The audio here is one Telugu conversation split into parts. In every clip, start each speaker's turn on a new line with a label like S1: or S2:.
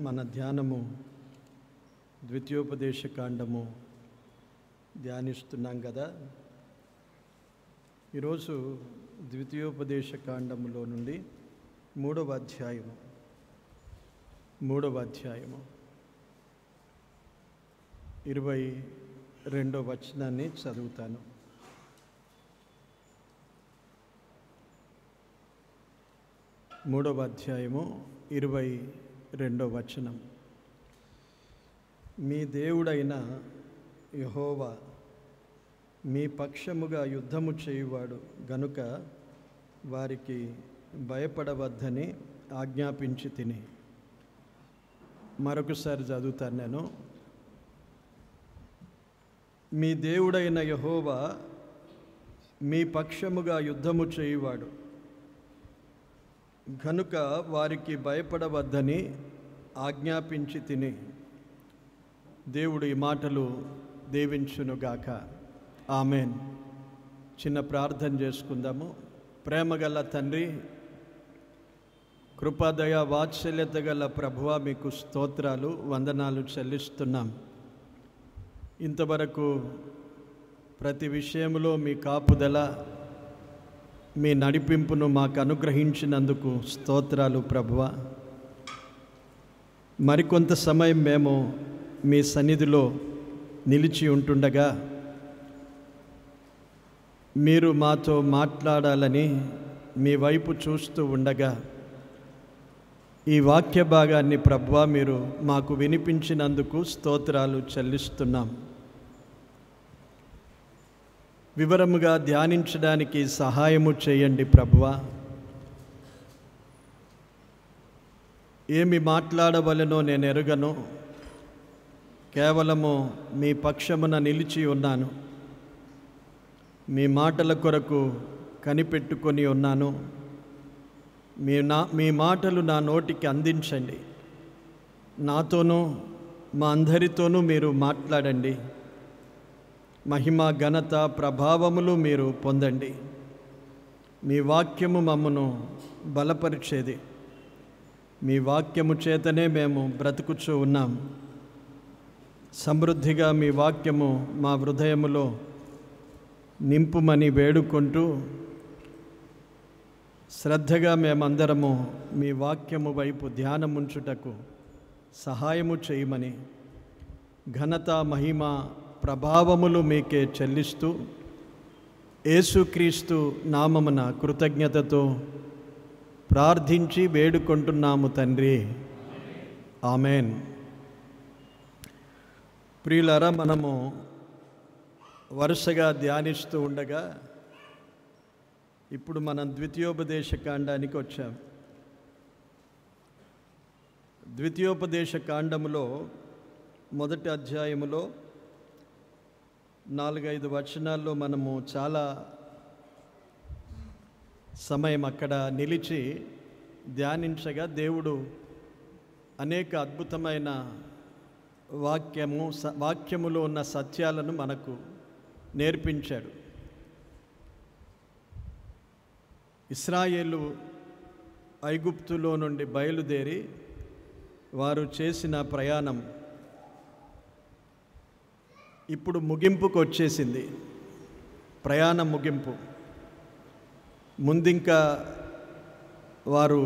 S1: మన ధ్యానము ద్వితీయోపదేశ కాండము ధ్యానిస్తున్నాం కదా. ఈరోజు ద్వితీయోపదేశ కాండములో నుండి మూడవ అధ్యాయము 22వ వచనాన్ని చదువుతాను. మూడవ అధ్యాయము 22వ వచనం. మీ దేవుడైన యెహోవా మీ పక్షముగా యుద్ధము చేయువాడు గనుక వారికి భయపడవద్దని ఆజ్ఞాపించి తిని. మరొకసారి చదువుతాను నేను. మీ దేవుడైన యెహోవా మీ పక్షముగా యుద్ధము చేయువాడు గనుక వారికి భయపడవద్దని ఆజ్ఞాపించి తిని. దేవుడు ఈ మాటలు దీవించునుగాక. ఆమెన్. చిన్న ప్రార్థన చేసుకుందాము. ప్రేమగల తండ్రి, కృపాదయ వాత్సల్యత గల ప్రభువా, మీకు స్తోత్రాలు వందనాలు చెల్లిస్తున్నాం. ఇంతవరకు ప్రతి విషయంలో మీ కాపుదల, మీ నడిపింపును మాకు అనుగ్రహించినందుకు స్తోత్రాలు ప్రభువా. మరికొంత సమయం మేము మీ సన్నిధిలో నిలిచి ఉంటుండగా మీరు మాతో మాట్లాడాలని మీ వైపు చూస్తూ ఉండగా ఈ వాక్య భాగాన్ని ప్రభువా మీరు మాకు వినిపించినందుకు స్తోత్రాలు చెల్లిస్తున్నాం. వివరముగా ధ్యానించడానికి సహాయము చేయండి ప్రభువా. ఏమి మాట్లాడవలెనో నేను ఎరుగను. కేవలము మీ పక్షమున నిలిచి ఉన్నాను. మీ మాటల కొరకు కనిపెట్టుకొని ఉన్నాను. మీ మాటలు నా నోటికి అందించండి. నాతోనూ మా అందరితోనూ మీరు మాట్లాడండి. మహిమ, ఘనత, ప్రభావములు మీరు పొందండి. మీ వాక్యము మమ్మను బలపరిచేది. మీ వాక్యము చేతనే మేము బ్రతుకుచూ ఉన్నాం. సమృద్ధిగా మీ వాక్యము మా హృదయములో నింపుమని వేడుకుంటూ శ్రద్ధగా మేమందరము మీ వాక్యము వైపు ధ్యానముంచుటకు సహాయము చేయమని ఘనత, మహిమ, ప్రభావములు మీకే చెల్లిస్తూ యేసుక్రీస్తు నామమున కృతజ్ఞతతో ప్రార్థించి వేడుకుంటున్నాము తండ్రి. ఆమెన్. ప్రియులారా, మనము వరుసగా ధ్యానిస్తూ ఉండగా ఇప్పుడు మనం ద్వితీయోపదేశ కాండానికి వచ్చాం. ద్వితీయోపదేశ కాండములో మొదటి అధ్యాయములో 4-5 వచనాల్లో మనము చాలా సమయం అక్కడ నిలిచి ధ్యానించగా దేవుడు అనేక అద్భుతమైన వాక్యములో ఉన్న సత్యాలను మనకు నేర్పించాడు. ఇశ్రాయేలు ఐగుప్తులో నుండి బయలుదేరి వారు చేసిన ప్రయాణం ఇప్పుడు ముగింపుకు వచ్చేసింది. ప్రయాణం ముగింపు. ముందింకా వారు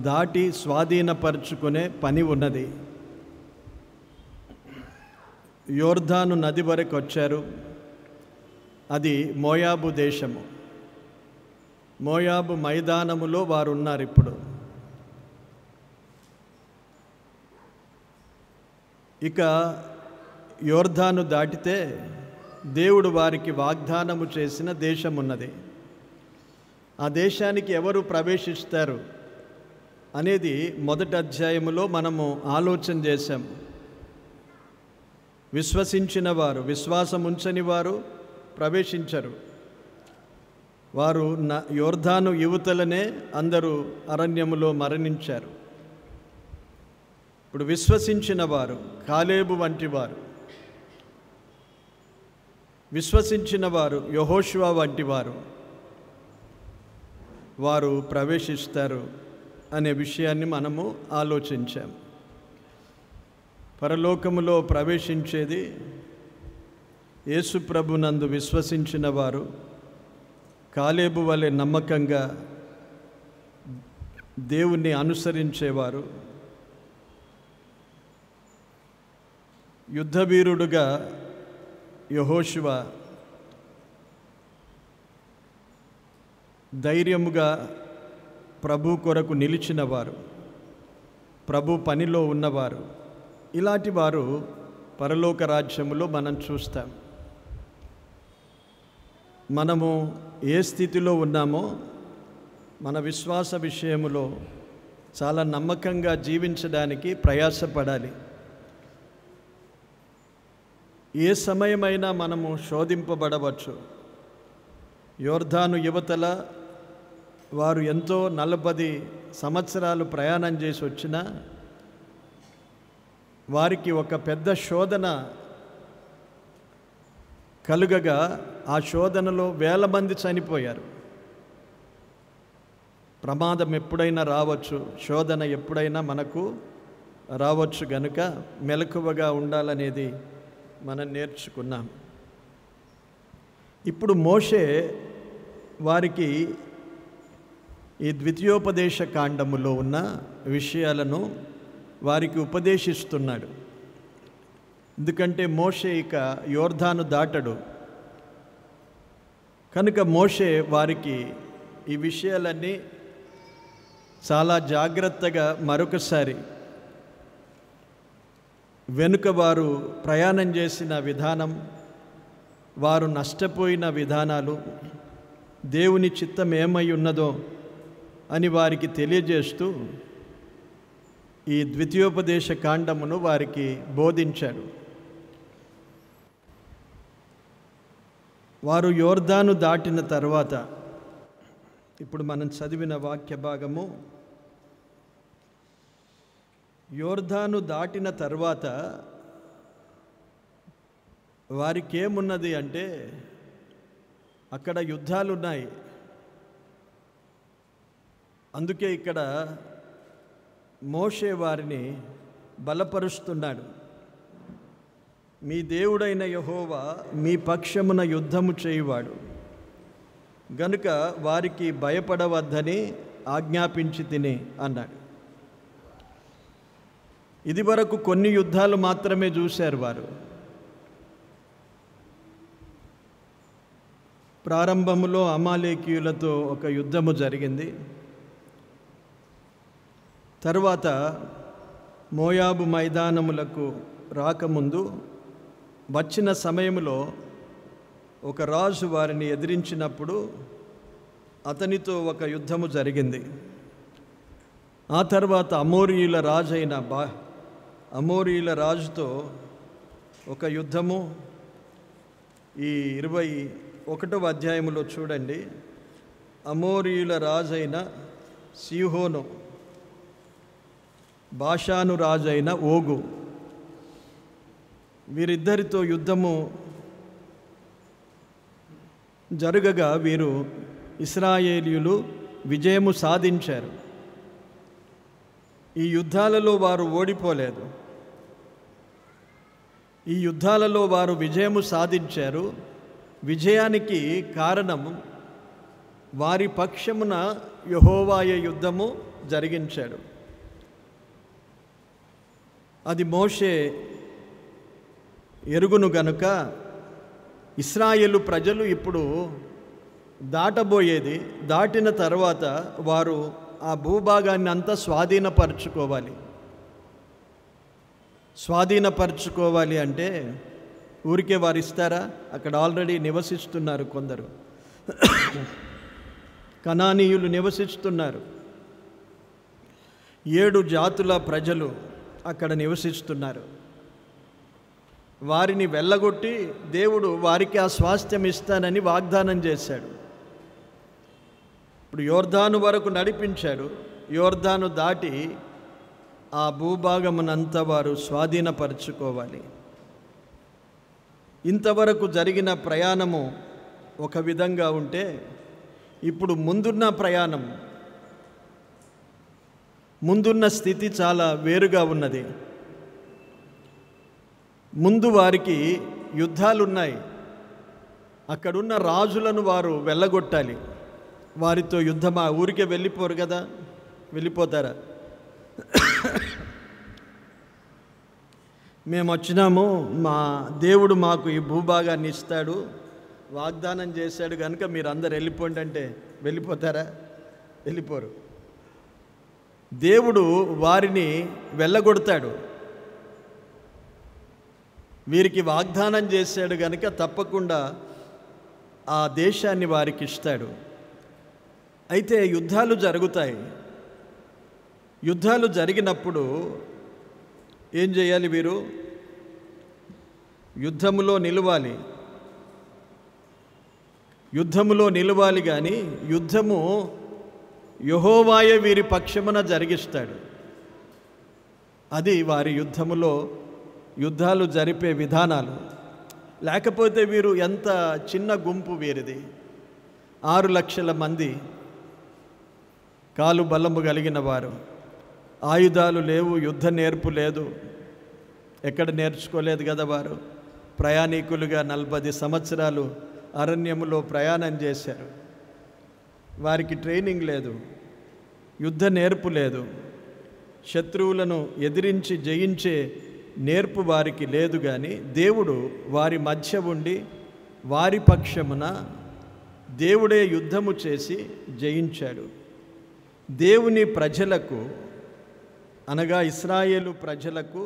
S1: దాటి స్వాధీనపరుచుకునే పని ఉన్నది. యోర్దాను నది వరకు వచ్చారు. అది మోయాబు దేశము. మోయాబు మైదానములో వారు ఉన్నారు. ఇప్పుడు ఇక యోర్దాను దాటితే దేవుడు వారికి వాగ్దానము చేసిన దేశం ఉన్నది. ఆ దేశానికి ఎవరు ప్రవేశిస్తారు అనేది మొదటి అధ్యాయములో మనము ఆలోచన చేశాం. విశ్వసించిన వారు, విశ్వాసం ఉంచని వారు ప్రవేశించరు. వారు యోర్దాను యువతలనే అందరూ అరణ్యములో మరణించారు. ఇప్పుడు విశ్వసించిన వారు, కాలేబు వంటి వారు, విశ్వసించిన వారు, యెహోషువ వంటి వారు ప్రవేశిస్తారు అనే విషయాన్ని మనము ఆలోచించాం. పరలోకములో ప్రవేశించేది యేసు ప్రభునందు విశ్వసించిన వారు కాలేబు వలె నమ్మకంగా దేవుణ్ణి అనుసరించేవారు, యుద్ధవీరుడుగా యెహోషువ ధైర్యముగా ప్రభు కొరకు నిలిచినవారు, ప్రభు పనిలో ఉన్నవారు, ఇలాంటి వారు పరలోక రాజ్యములో మనం చూస్తాం. మనము ఏ స్థితిలో ఉన్నామో మన విశ్వాస విషయములో చాలా నమ్మకంగా జీవించడానికి ప్రయాసపడాలి. ఏ సమయమైనా మనము శోధింపబడవచ్చు. యోర్దాను యువతల వారు ఎంతో 40 సంవత్సరాలు ప్రయాణం చేసి వచ్చినా వారికి ఒక పెద్ద శోధన కలుగగా ఆ శోధనలో వేల మంది చనిపోయారు. ప్రమాదం ఎప్పుడైనా రావచ్చు, శోధన ఎప్పుడైనా మనకు రావచ్చు, గనుక మెలకువగా ఉండాలనేది మనం నేర్చుకున్నాం. ఇప్పుడు మోషే వారికి ఈ ద్వితీయోపదేశ కాండములో ఉన్న విషయాలను వారికి ఉపదేశిస్తున్నాడు. ఎందుకంటే మోషే ఇక యోర్దాను దాటడు కనుక మోషే వారికి ఈ విషయాలన్నీ చాలా జాగ్రత్తగా మరొకసారి వెనుక వారు ప్రయాణం చేసిన విధానం, వారు నష్టపోయిన విధానాలు, దేవుని చిత్తం ఏమై ఉన్నదో అని వారికి తెలియజేస్తూ ఈ ద్వితీయోపదేశ కాండమును వారికి బోధించాడు. వారు యోర్దాను దాటిన తర్వాత, ఇప్పుడు మనం చదివిన వాక్య భాగము, యోర్దాను దాటిన తర్వాత వారికి ఏమున్నది అంటే అక్కడ యుద్ధాలు ఉన్నాయి. అందుకే ఇక్కడ మోషే వారిని బలపరుస్తున్నాడు. మీ దేవుడైన యెహోవా మీ పక్షమున యుద్ధము చేయువాడు గనుక వారికి భయపడవద్దని ఆజ్ఞాపించి తిని అన్నాడు. ఇది వరకు కొన్ని యుద్ధాలు మాత్రమే చూశారు వారు. ప్రారంభములో అమాలేకీయులతో ఒక యుద్ధము జరిగింది. తరువాత మోయాబు మైదానములకు రాకముందు వచ్చిన సమయంలో ఒక రాజు వారిని ఎదిరించినప్పుడు అతనితో ఒక యుద్ధము జరిగింది. ఆ తర్వాత అమోరీయుల రాజుతో ఒక యుద్ధము ఈ 21వ అధ్యాయములో చూడండి. అమోరీయుల రాజైన సీహోను, బాషాను రాజైన ఓగు, వీరిద్దరితో యుద్ధము జరగగా వీరు ఇశ్రాయేలీయులు విజయము సాధించారు. ఈ యుద్ధాలలో వారు ఓడిపోలేదు. ఈ యుద్ధాలలో వారు విజయము సాధించారు. విజయానికి కారణం వారి పక్షమున యెహోవాయే యుద్ధము జరిగించాడు. అది మోషే ఎరుగును గనుక ఇశ్రాయేలు ప్రజలు ఇప్పుడు దాటిన తర్వాత వారు ఆ భూభాగాన్ని అంతా స్వాధీనపరచుకోవాలి అంటే ఊరికే వారు ఇస్తారా? అక్కడ ఆల్రెడీ నివసిస్తున్నారు కొందరు. కనానీయులు నివసిస్తున్నారు. 7 జాతుల ప్రజలు అక్కడ నివసిస్తున్నారు. వారిని వెళ్ళగొట్టి దేవుడు వారికి ఆ స్వాస్థ్యం ఇస్తానని వాగ్దానం చేశాడు. ఇప్పుడు యోర్దాను వరకు నడిపించాడు. యోర్దాను దాటి ఆ భూభాగమునంతా వారు స్వాధీనపరచుకోవాలి. ఇంతవరకు జరిగిన ప్రయాణము ఒక విధంగా ఉంటే ఇప్పుడు ముందున్న స్థితి చాలా వేరుగా ఉన్నది. ముందు వారికి యుద్ధాలున్నాయి. అక్కడున్న రాజులను వారు వెళ్ళగొట్టాలి. వారితో యుద్ధమా? ఊరికే వెళ్ళిపోరు కదా, వెళ్ళిపోతారా? మేము వచ్చినాము, మా దేవుడు మాకు ఈ భూభాగాన్ని ఇస్తాడు, వాగ్దానం చేశాడు కనుక మీరు అందరు వెళ్ళిపోండి అంటే వెళ్ళిపోతారా? వెళ్ళిపోరు. దేవుడు వారిని వెళ్ళగొడతాడు. వీరికి వాగ్దానం చేశాడు కనుక తప్పకుండా ఆ దేశాన్ని వారికి ఇస్తాడు. అయితే యుద్ధాలు జరుగుతాయి. యుద్ధాలు జరిగినప్పుడు ఏం చేయాలి? వీరు యుద్ధములో నిలవాలి. యుద్ధములో నిలవాలి కానీ యుద్ధము యెహోవాయే వీరి పక్షమున జరిగిస్తాడు. అది వారి యుద్ధాలు జరిపే విధానాలు. లేకపోతే వీరు ఎంత చిన్న గుంపు వీరిది, 6 లక్షల మంది కాలు బలము కలిగిన వారు. ఆయుధాలు లేవు, యుద్ధ నేర్పు లేదు, ఎక్కడ నేర్చుకోలేదు కదా. వారు ప్రయాణికులుగా 40 సంవత్సరాలు అరణ్యములో ప్రయాణం చేశారు. వారికి ట్రైనింగ్ లేదు, యుద్ధ నేర్పు లేదు, శత్రువులను ఎదిరించి జయించే నేర్పు వారికి లేదు. కానీ దేవుడు వారి మధ్య ఉండి వారి పక్షమున దేవుడే యుద్ధము చేసి జయించాడు. దేవుని ప్రజలకు అనగా ఇశ్రాయేలు ప్రజలకు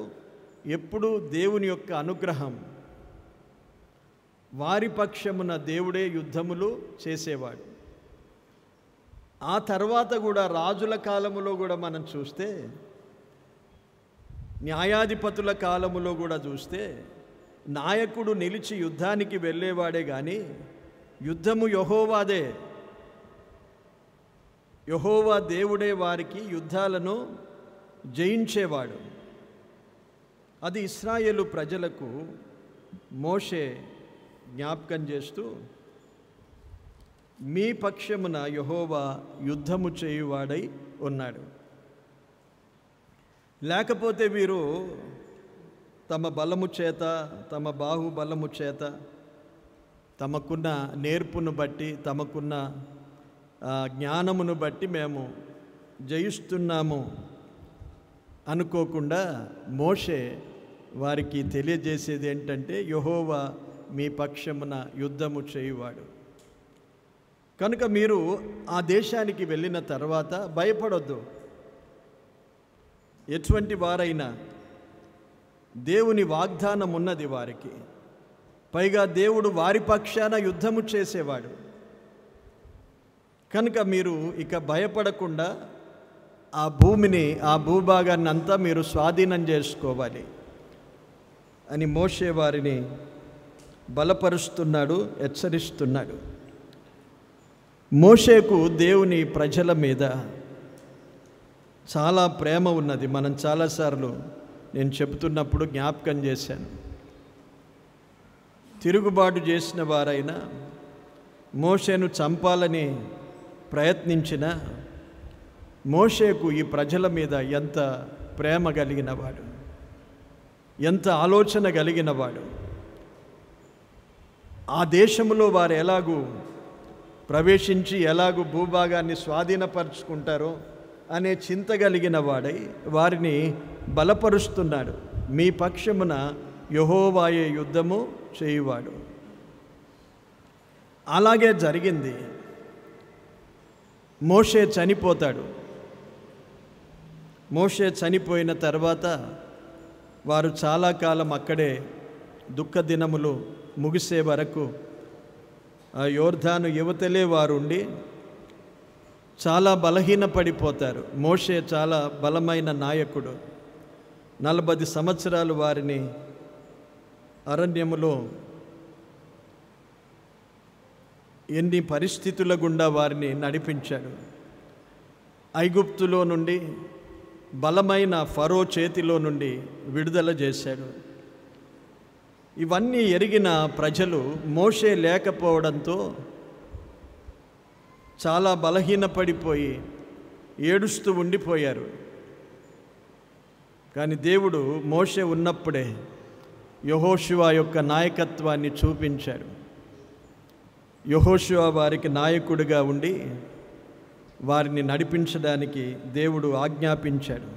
S1: ఎప్పుడూ దేవుని యొక్క అనుగ్రహం, వారి పక్షమున దేవుడే యుద్ధములు చేసేవాడు. ఆ తర్వాత కూడా రాజుల కాలములో కూడా మనం చూస్తే, న్యాయాధిపతుల కాలములో కూడా చూస్తే నాయకుడు నిలిచి యుద్ధానికి వెళ్ళేవాడే కానీ యుద్ధము యెహోవాదే. యెహోవా దేవుడే వారికి యుద్ధాలను జయించేవాడు. అది ఇశ్రాయేలు ప్రజలకు మోషే జ్ఞాపకం చేస్తూ, మీ పక్షమున యెహోవా యుద్ధము చేయువాడై ఉన్నాడు. లేకపోతే వీరు తమ బలము చేత, తమ బాహుబలము చేత, తమకున్న నేర్పును బట్టి, తమకున్న జ్ఞానమును బట్టి మేము జయిస్తున్నాము అనుకోకుండా మోషే వారికి తెలియజేసేది ఏంటంటే, యెహోవా మీ పక్షమున యుద్ధము చేయువాడు. కనుక మీరు ఆ దేశానికి వెళ్ళిన తర్వాత భయపడొద్దు. ఎటువంటి వారైనా దేవుని వాగ్దానం ఉన్నది వారికి. పైగా దేవుడు వారి పక్షాన యుద్ధము చేసేవాడు. కనుక మీరు ఇక భయపడకుండా ఆ భూమిని, ఆ భూభాగాన్ని అంతా మీరు స్వాధీనం చేసుకోవాలి అని మోషే వారిని బలపరుస్తున్నాడు, హెచ్చరిస్తున్నాడు. మోషేకు దేవుని ప్రజల మీద చాలా ప్రేమ ఉన్నది. మనం చాలాసార్లు నేను చెబుతున్నప్పుడు జ్ఞాపకం చేశాను. తిరుగుబాటు చేసిన వారైనా, మోషేను చంపాలని ప్రయత్నించిన మోషేకు ఈ ప్రజల మీద ఎంత ప్రేమ కలిగినవాడు, ఎంత ఆలోచన కలిగినవాడు. ఆ దేశంలో వారు ఎలాగూ ప్రవేశించి ఎలాగూ భూభాగాన్ని స్వాధీనపరుచుకుంటారో అనే చింత కలిగిన వాడై వారిని బలపరుస్తున్నాడు. మీ పక్షమున యెహోవాయే యుద్ధము చేయువాడు. అలాగే జరిగింది. మోషే చనిపోతాడు. మోషే చనిపోయిన తర్వాత వారు చాలా కాలం అక్కడే దుఃఖ దినములు ముగిసే వరకు ఆ యోర్దాను యువతలే వారు ఉండి చాలా బలహీనపడిపోతారు. మోషే చాలా బలమైన నాయకుడు. 40 సంవత్సరాలు వారిని అరణ్యములో ఎన్ని పరిస్థితుల గుండా వారిని నడిపించాడు. ఐగుప్తులో నుండి, బలమైన ఫరో చేతిలో నుండి విడుదల చేశాడు. ఇవన్నీ ఎరిగిన ప్రజలు మోషే లేకపోవడంతో చాలా బలహీనపడిపోయి ఏడుస్తూ ఉండిపోయారు. కానీ దేవుడు మోషే ఉన్నప్పుడే యెహోషువ యొక్క నాయకత్వాన్ని చూపించాడు. యెహోషువ వారికి నాయకుడిగా ఉండి వారిని నడిపించడానికి దేవుడు ఆజ్ఞాపించాడు.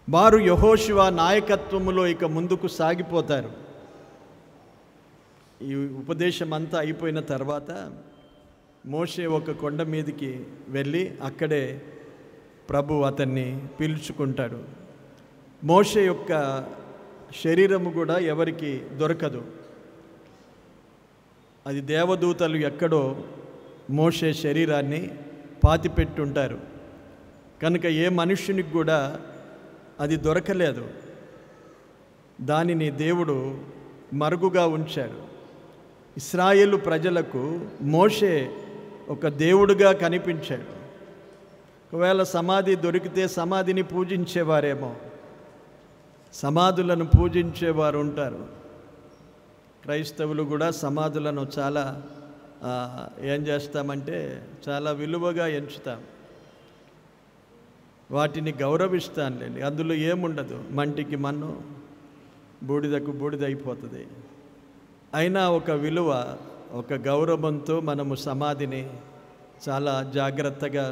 S1: వారు యెహోషువ నాయకత్వములో ఇక ముందుకు సాగిపోతారు. ఈ ఉపదేశం అంతా అయిపోయిన తర్వాత మోషే ఒక కొండ మీదకి వెళ్ళి అక్కడే ప్రభు అతన్ని పిలుచుకుంటాడు. మోషే యొక్క శరీరము కూడా ఎవరికి దొరకదు. అది దేవదూతలు ఎక్కడో మోషే శరీరాన్ని పాతిపెట్టుంటారు కనుక ఏ మనుష్యునికి కూడా అది దొరకలేదు. దానిని దేవుడు మరుగుగా ఉంచాడు. ఇశ్రాయేలు ప్రజలకు మోషే ఒక దేవుడుగా కనిపించాడు. ఒకవేళ సమాధి దొరికితే సమాధిని పూజించేవారేమో, సమాధులను పూజించేవారు ఉంటారు. క్రైస్తవులు కూడా సమాధులను చాలా ఏం చేస్తామంటే చాలా విలువగా ఎంచుతాం. వాటిని గౌరవిస్తానులేండి, అందులో ఏముండదు, మంటికి మన్ను, బూడిదకు బూడిద అయిపోతుంది. అయినా ఒక విలువ, ఒక గౌరవంతో మనము సమాధిని చాలా జాగ్రత్తగా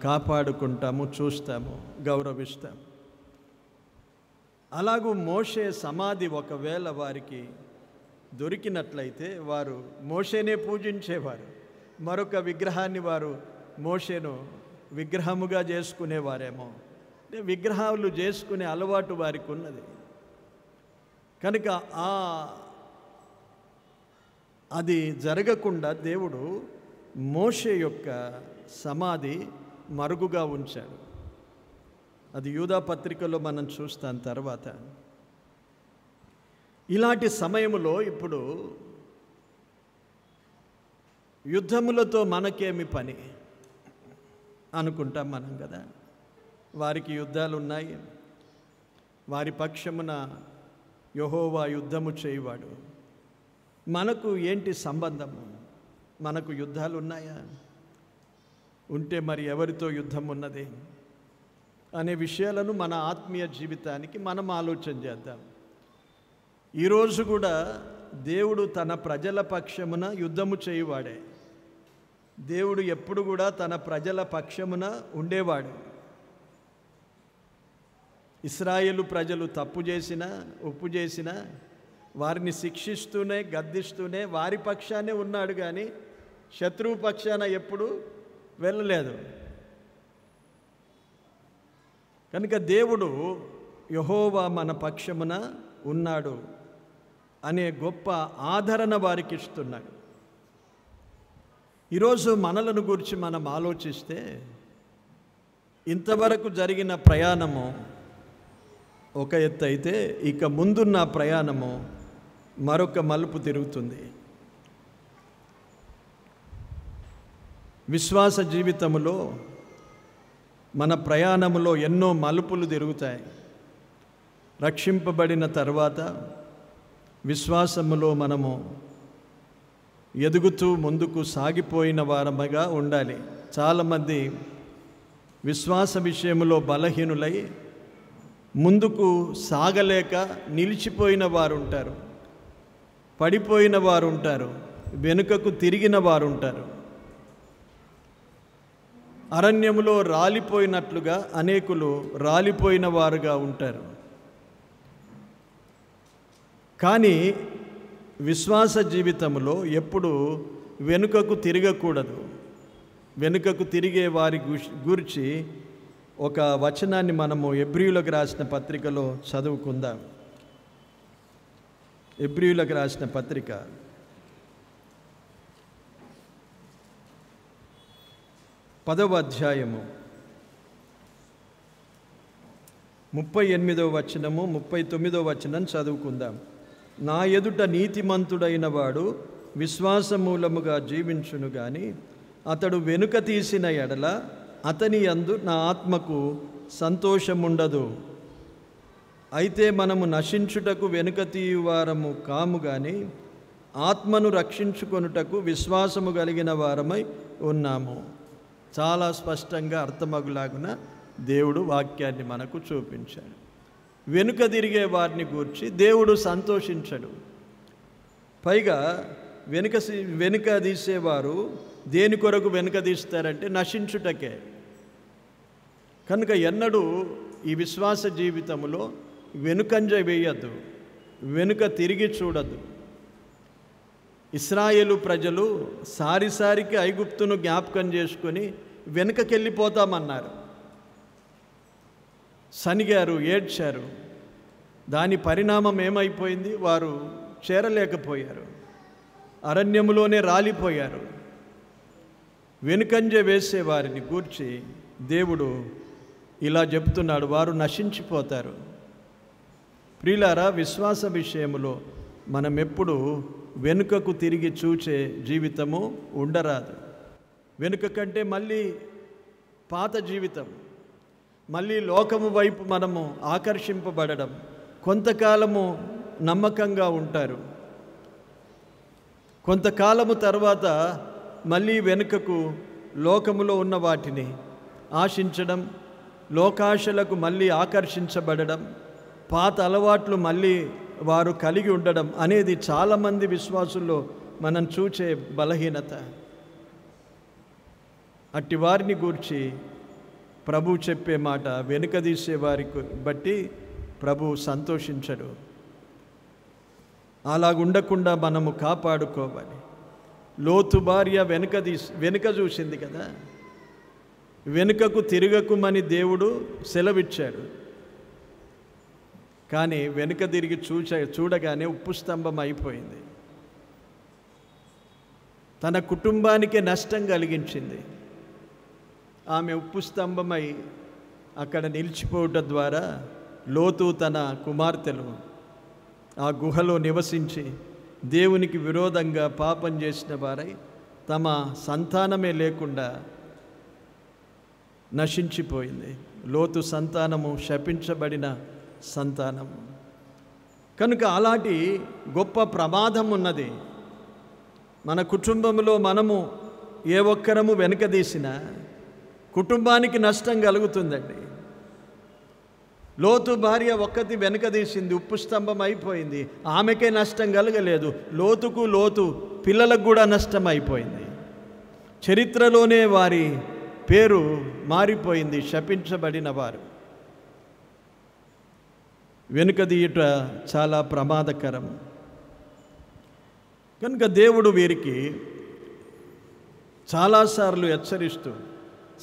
S1: కాపాడుకుంటాము, చూస్తాము, గౌరవిస్తాము. అలాగూ మోషే సమాధి ఒకవేళ వారికి దొరికినట్లయితే వారు మోషేనే పూజించేవారు. మరొక విగ్రహాన్ని వారు మోషేను విగ్రహముగా చేసుకునేవారేమో. విగ్రహాలు చేసుకునే అలవాటు వారికి ఉన్నది కనుక అది జరగకుండా దేవుడు మోషే యొక్క సమాధి మరుగుగా ఉంచాడు. అది యూదా పత్రికలో మనం చూస్తాం తర్వాత. ఇలాంటి సమయంలో ఇప్పుడు యుద్ధములతో మనకేమి పని అనుకుంటాం మనం కదా. వారికి యుద్ధాలు ఉన్నాయి, వారి పక్షమున యెహోవా యుద్ధము చేయువాడు. మనకు ఏంటి సంబంధము? మనకు యుద్ధాలు ఉన్నాయా? ఉంటే మరి ఎవరితో యుద్ధం ఉన్నది అనే విషయాలను మన ఆత్మీయ జీవితానికి మనం ఆలోచన చేద్దాం. ఈరోజు కూడా దేవుడు తన ప్రజల పక్షమున యుద్ధము చేయువాడే. దేవుడు ఎప్పుడు కూడా తన ప్రజల పక్షమున ఉండేవాడు. ఇశ్రాయేలు ప్రజలు తప్పు చేసినా ఒప్పు చేసినా వారిని శిక్షిస్తూనే గద్దిస్తూనే వారి పక్షానే ఉన్నాడు, కానీ శత్రువు పక్షాన ఎప్పుడు వెళ్ళలేదు. కనుక దేవుడు యెహోవా మన పక్షమున ఉన్నాడు అనే గొప్ప ఆదరణ వారికి ఇస్తున్నాడు. ఈరోజు మనలను గురించి మనం ఆలోచిస్తే ఇంతవరకు జరిగిన ప్రయాణము ఒక ఎత్తు అయితే, ఇక ముందున్న ప్రయాణము మరొక మలుపు తిరుగుతుంది. విశ్వాస జీవితములో మన ప్రయాణములో ఎన్నో మలుపులు తిరుగుతాయి. రక్షింపబడిన తర్వాత విశ్వాసములో మనము ఎదుగుతూ ముందుకు సాగిపోయిన వారముగా ఉండాలి. చాలామంది విశ్వాస విషయంలో బలహీనులై ముందుకు సాగలేక నిలిచిపోయిన వారు ఉంటారు, పడిపోయిన వారు ఉంటారు, వెనుకకు తిరిగిన వారు ఉంటారు. అరణ్యములో రాలిపోయినట్లుగా అనేకులు రాలిపోయిన వారుగా ఉంటారు. కానీ విశ్వాస జీవితంలో ఎప్పుడు వెనుకకు తిరగకూడదు. వెనుకకు తిరిగే వారి గురించి ఒక వచనాన్ని మనము ఎబ్రీయులకు రాసిన పత్రికలో చదువుకుందాం. ఎబ్రీయులకు రాసిన పత్రిక 10వ అధ్యాయము 38వ వచనము 39వ వచనం చదువుకుందాం. నా ఎదుట నీతిమంతుడైన వాడు విశ్వాసమూలముగా జీవించును గాని అతడు వెనుక తీసిన ఎడల అతని యందు నా ఆత్మకు సంతోషముండదు. అయితే మనము నశించుటకు వెనుక తీయువారము కాము గాని ఆత్మను రక్షించుకొనుటకు విశ్వాసము కలిగిన వారమై ఉన్నాము. చాలా స్పష్టంగా అర్థమగులాగున దేవుడు వాక్యాన్ని మనకు చూపించాడు. వెనుక తిరిగే వారిని గూర్చి దేవుడు సంతోషించడు. పైగా వెనుక తీసేవారు దేని కొరకు వెనుక తీస్తారంటే నశించుటకే. కనుక ఎన్నడూ ఈ విశ్వాస జీవితంలో వెనుకంజ వేయద్దు, వెనుక తిరిగి చూడద్దు. ఇశ్రాయేలు ప్రజలు సారిసారికి ఐగుప్తును జ్ఞాపకం చేసుకొని వెనుకకెళ్ళిపోతామన్నారు. సనిగారు, ఏడ్చారు. దాని పరిణామం ఏమైపోయింది? వారు చేరలేకపోయారు, అరణ్యములోనే రాలిపోయారు. వెనుకంజ వేసేవారిని గూర్చి దేవుడు ఇలా చెప్తున్నాడు, వారు నశించిపోతారు. ప్రియులారా, విశ్వాస విషయంలో మనం ఎప్పుడు వెనుకకు తిరిగి చూచే జీవితము ఉండరాదు. వెనుక కంటే మళ్ళీ పాత జీవితం, మళ్ళీ లోకము వైపు మనము ఆకర్షింపబడడం. కొంతకాలము నమ్మకంగా ఉంటారు, కొంతకాలము తర్వాత మళ్ళీ వెనుకకు లోకములో ఉన్న వాటిని ఆశించడం, లోకాశలకు మళ్ళీ ఆకర్షించబడడం, పాత అలవాట్లు మళ్ళీ వారు కలిగి ఉండడం అనేది చాలామంది విశ్వాసుల్లో మనం చూచే బలహీనత. అట్టి వారిని గూర్చి ప్రభు చెప్పే మాట, వెనుకదీసే వారికి బట్టి ప్రభు సంతోషించడు. అలాగుండకుండా మనము కాపాడుకోవాలి. లోతు భార్య వెనుక చూసింది కదా, వెనుకకు తిరగకుమని దేవుడు సెలవిచ్చాడు. కానీ వెనుక తిరిగి చూడగానే ఉప్పు స్తంభం అయిపోయింది. తన కుటుంబానికే నష్టం కలిగించింది. ఆమె ఉప్పు స్తంభమై అక్కడ నిలిచిపోవటం ద్వారా లోతు తన కుమార్తెలు ఆ గుహలో నివసించి దేవునికి విరోధంగా పాపం చేసిన వారై తమ సంతానమే లేకుండా నశించిపోయింది. లోతు సంతానము శపించబడిన సంతానము. కనుక అలాంటి గొప్ప ప్రమాదం ఉన్నది. మన కుటుంబంలో మనము ఏ ఒక్కరము వెనుకదీసినా కుటుంబానికి నష్టం కలుగుతుందండి. లోతు భార్య ఒక్కటి వెనుకదీసింది, ఉప్పు స్తంభం అయిపోయింది. ఆమెకే నష్టం కలగలేదు, లోతు పిల్లలకు కూడా నష్టం అయిపోయింది. చరిత్రలోనే వారి పేరు మారిపోయింది, శపించబడిన వారు. వెనుకదీయుట చాలా ప్రమాదకరం. కనుక దేవుడు వీరికి చాలాసార్లు హెచ్చరిస్తూ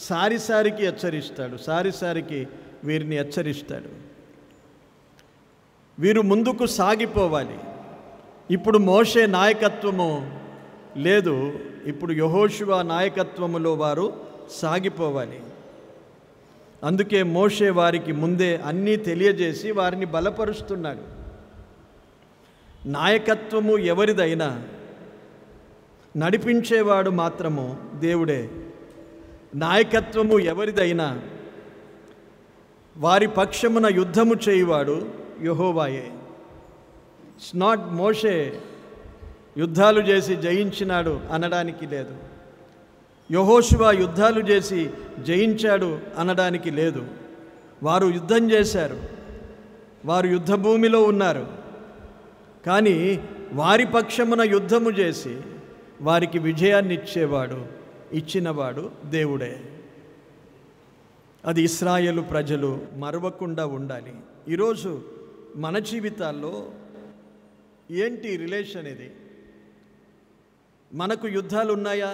S1: సారిసారికి హెచ్చరిస్తాడు, సారిసారికి వీరిని హెచ్చరిస్తాడు. వీరు ముందుకు సాగిపోవాలి. ఇప్పుడు మోషే నాయకత్వము లేదు, ఇప్పుడు యెహోషువ నాయకత్వములో వారు సాగిపోవాలి. అందుకే మోషే వారికి ముందే అన్నీ తెలియజేసి వారిని బలపరుస్తున్నాడు. నాయకత్వము ఎవరిదైనా నడిపించేవాడు మాత్రము దేవుడే. నాయకత్వము ఎవరిదైనా వారి పక్షమున యుద్ధము చేయువాడు యెహోవాయే. ఇట్స్ నాట్ మోషే యుద్ధాలు చేసి జయించినాడు అనడానికి లేదు, యెహోషువ యుద్ధాలు చేసి జయించాడు అనడానికి లేదు. వారు యుద్ధం చేశారు, వారు యుద్ధ భూమిలో ఉన్నారు. కానీ వారి పక్షమున యుద్ధము చేసి వారికి విజయాన్ని ఇచ్చినవాడు దేవుడే. అది ఇశ్రాయేలు ప్రజలు మరవకుండా ఉండాలి. ఈరోజు మన జీవితాల్లో ఏంటి రిలేషన్ ఇది? మనకు యుద్ధాలు ఉన్నాయా?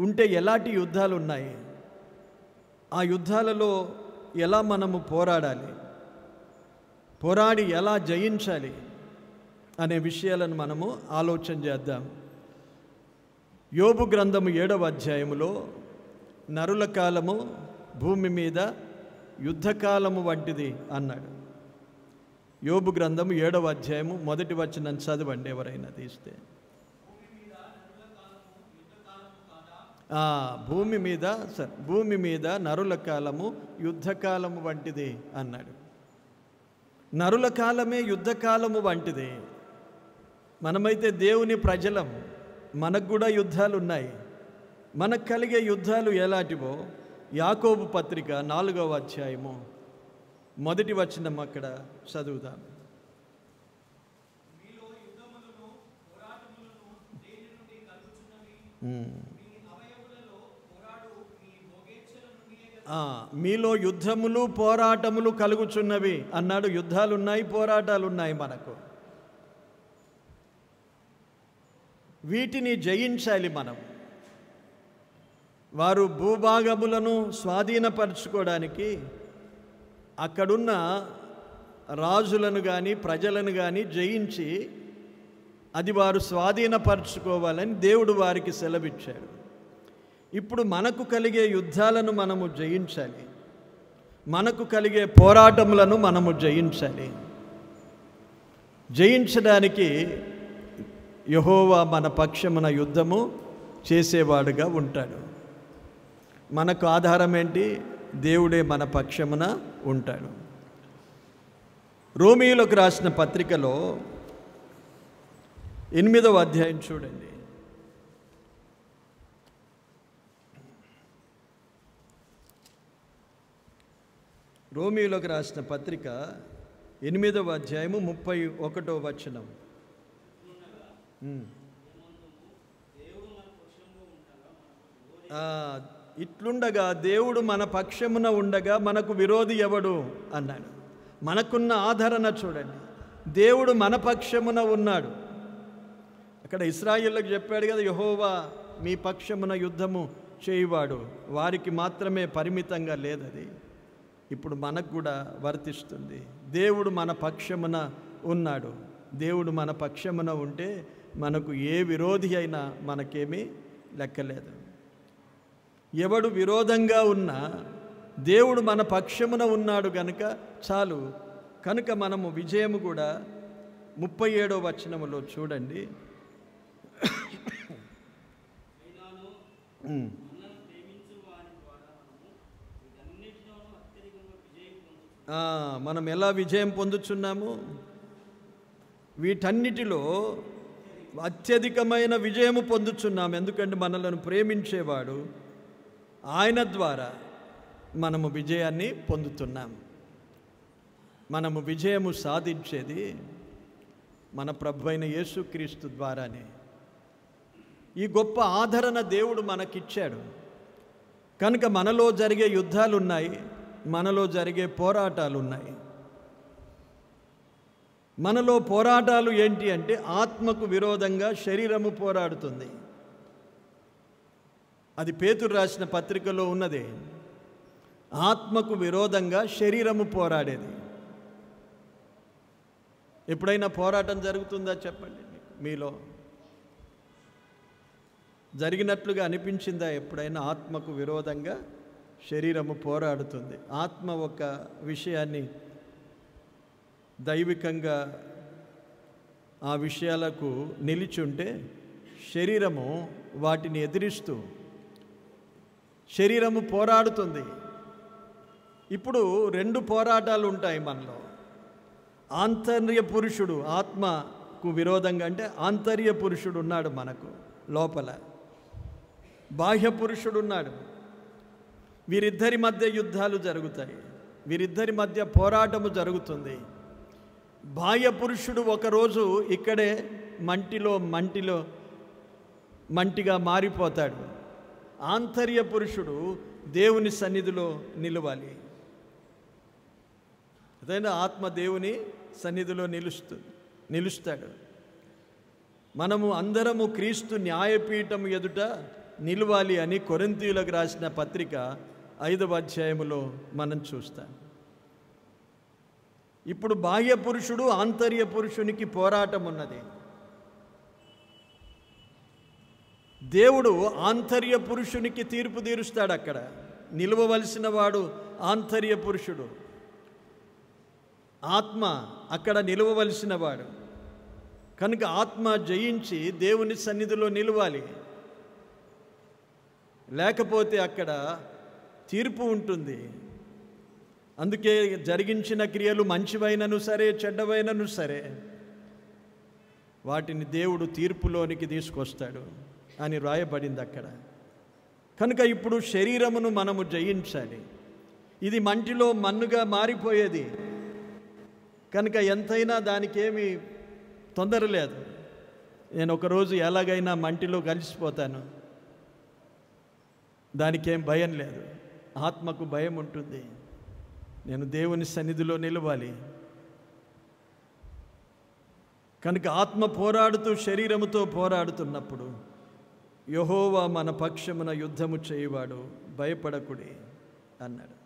S1: ఉంటే ఎలాంటి యుద్ధాలు ఉన్నాయి? ఆ యుద్ధాలలో ఎలా మనము పోరాడాలి, పోరాడి ఎలా జయించాలి అనే విషయాలను మనము ఆలోచన చేద్దాం. యోబు గ్రంథము 7వ అధ్యాయములో నరుల కాలము భూమి మీద యుద్ధకాలము వంటిది అన్నాడు. యోబు గ్రంథము 7వ అధ్యాయము 1వ వచనం చదవండి ఎవరైనా తీస్తే. భూమి మీద నరుల కాలము యుద్ధకాలము వంటిది అన్నాడు. నరుల కాలమే యుద్ధకాలము వంటిది. మనమైతే దేవుని ప్రజలం, మనకు కూడా యుద్ధాలు ఉన్నాయి. మనకు కలిగే యుద్ధాలు ఎలాంటివో యాకోబు పత్రిక 4వ అధ్యాయము మొదటి వచనం అక్కడ చదువుదాం. మీలో యుద్ధములు పోరాటములు కలుగుచున్నవి అన్నాడు. యుద్ధాలు ఉన్నాయి, పోరాటాలు ఉన్నాయి మనకు. వీటిని జయించాలి మనం. వారు భూభాగములను స్వాధీనపరచుకోవడానికి అక్కడున్న రాజులను కానీ ప్రజలను కానీ జయించి అది వారు స్వాధీనపరచుకోవాలని దేవుడు వారికి సెలవిచ్చాడు. ఇప్పుడు మనకు కలిగే యుద్ధాలను మనము జయించాలి, మనకు కలిగే పోరాటములను మనము జయించాలి. జయించడానికి యెహోవా మన పక్షమున యుద్ధము చేసేవాడుగా ఉంటాడు. మనకు ఆధారం ఏంటి? దేవుడే మన పక్షమున ఉంటాడు. రోమీయులకు రాసిన పత్రికలో 8వ అధ్యాయం చూడండి. రోమీయులకు రాసిన పత్రిక 8వ అధ్యాయము 31వ వచనం. ఇట్లుండగా దేవుడు మన పక్షమున ఉండగా మనకు విరోధి ఎవడు అన్నాడు. మనకున్న ఆదరణ చూడండి, దేవుడు మన పక్షమున ఉన్నాడు. అక్కడ ఇశ్రాయేలులకు చెప్పాడు కదా, యెహోవా మీ పక్షమున యుద్ధము చేయువాడు. వారికి మాత్రమే పరిమితంగా లేదది, ఇప్పుడు మనకు కూడా వర్తిస్తుంది. దేవుడు మన పక్షమున ఉన్నాడు. దేవుడు మన పక్షమున ఉంటే మనకు ఏ విరోధి అయినా మనకేమీ లెక్కలేదు. ఎవడు విరోధంగా ఉన్నా దేవుడు మన పక్షమున ఉన్నాడు కనుక చాలు. కనుక మనము విజయము కూడా 37వ వచనములో చూడండి. మనం ఎలా విజయం పొందుచున్నాము? వీటన్నిటిలో అత్యధికమైన విజయము పొందుచున్నాము. ఎందుకంటే మనలను ప్రేమించేవాడు ఆయన ద్వారా మనము విజయాన్ని పొందుతున్నాము. మనము విజయము సాధించేది మన ప్రభువైన యేసుక్రీస్తు ద్వారానే. ఈ గొప్ప ఆదరణ దేవుడు మనకిచ్చాడు కనుక మనలో జరిగే యుద్ధాలు ఉన్నాయి, మనలో జరిగే పోరాటాలు ఉన్నాయి. మనలో పోరాటాలు ఏంటి అంటే ఆత్మకు విరోధంగా శరీరము పోరాడుతుంది. అది పేతురు రాసిన పత్రికలో ఉన్నది. ఆత్మకు విరోధంగా శరీరము పోరాడేది. ఎప్పుడైనా పోరాటం జరుగుతుందా చెప్పండి మీలో? జరిగినట్లుగా అనిపించిందా ఎప్పుడైనా? ఆత్మకు విరోధంగా శరీరము పోరాడుతుంది. ఆత్మ ఒక విషయాన్ని దైవికంగా ఆ విషయాలకు నిలిచుంటే శరీరము వాటిని ఎదిరిస్తూ శరీరము పోరాడుతుంది. ఇప్పుడు 2 పోరాటాలు ఉంటాయి మనలో. ఆంతర్య పురుషుడు, ఆత్మకు విరోధంగా అంటే ఆంతర్య పురుషుడు ఉన్నాడు మనకు లోపల, బాహ్య పురుషుడు ఉన్నాడు. వీరిద్దరి మధ్య యుద్ధాలు జరుగుతాయి, వీరిద్దరి మధ్య పోరాటము జరుగుతుంది. బాహ్య పురుషుడు ఒకరోజు ఇక్కడే మంటిగా మారిపోతాడు. ఆంతర్య పురుషుడు దేవుని సన్నిధిలో నిలవాలి. అదైనా ఆత్మ దేవుని సన్నిధిలో నిలుస్తాడు. మనము అందరము క్రీస్తు న్యాయపీఠం ఎదుట నిలవాలి అని కొరింథీయులకు రాసిన పత్రిక 5వ అధ్యాయములో మనం చూస్తాం. ఇప్పుడు బాహ్య పురుషుడు ఆంతర్య పురుషునికి పోరాటం ఉన్నది. దేవుడు ఆంతర్య పురుషునికి తీర్పు తీరుస్తాడు. అక్కడ నిలవవలసిన వాడు ఆంతర్య పురుషుడు, ఆత్మ అక్కడ నిలవవలసిన వాడు. కనుక ఆత్మ జయించి దేవుని సన్నిధిలో నిలవాలి, లేకపోతే అక్కడ తీర్పు ఉంటుంది. అందుకే జరిగించిన క్రియలు మంచివైనను సరే చెడ్డవైనను సరే వాటిని దేవుడు తీర్పులోనికి తీసుకొస్తాడు అని రాయబడింది అక్కడ. కనుక ఇప్పుడు శరీరమును మనము జయించాలి. ఇది మంటిలో మన్నుగా మారిపోయేది కనుక ఎంతైనా దానికేమీ తొందర లేదు. నేను ఒకరోజు ఎలాగైనా మంటిలో కలిసిపోతాను, దానికేం భయం లేదు. ఆత్మకు భయం ఉంటుంది. నేను దేవుని సన్నిధిలో నిలవాలి కనుక ఆత్మ పోరాడుతూ శరీరముతో పోరాడుతున్నప్పుడు యెహోవా మన పక్షమున యుద్ధము చేయువాడు, భయపడకుడి అన్నాడు.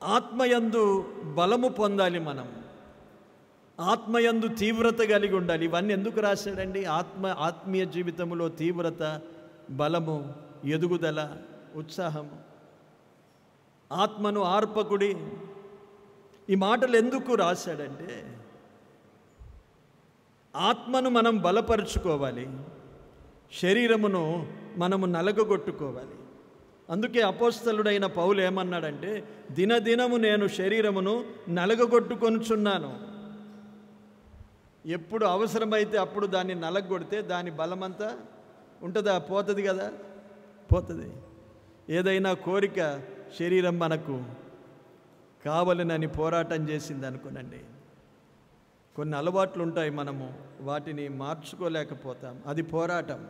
S1: ఆత్మయందు బలము పొందాలి. మనం ఆత్మయందు తీవ్రత కలిగి ఉండాలి. ఇవన్నీ ఎందుకు రాశాడండి? ఆత్మీయ జీవితంలో తీవ్రత, బలము, ఎదుగుదల, ఉత్సాహము. ఆత్మను ఆర్పకుడి, ఈ మాటలు ఎందుకు రాశాడంటే ఆత్మను మనం బలపరుచుకోవాలి, శరీరమును మనము నలగగొట్టుకోవాలి. అందుకే అపోస్తలుడైన పౌలు ఏమన్నాడంటే, దినదినము నేను శరీరమును నలగగొట్టుకొనుచున్నాను. ఎప్పుడు అవసరమైతే అప్పుడు దాన్ని నలగొడితే దాని బలమంతా ఉంటుందా? పోతుంది కదా, పోతుంది. ఏదైనా కోరిక శరీరం మనకు కావాలనని పోరాటం చేసింది అనుకోనండి, కొన్ని అలవాట్లు ఉంటాయి, మనము వాటిని మార్చుకోలేకపోతాం. అది పోరాటం.